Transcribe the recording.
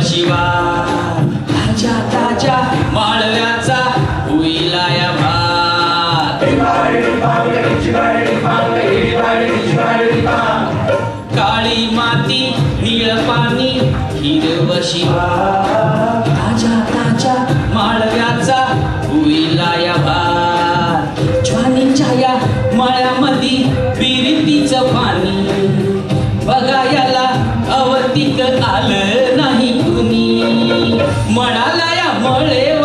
शिवा ताजा ताजा माळव्याचा होईला या भात काळी माती निळ पाणी हिरव शिवा ताजा ताजा माळव्याचा होईला या भात ज्वानीच्या या मळ्यामध्ये बिरतीचं पाणी बघायला अवतीक आलं नाही कुणी मळाला या मळेवर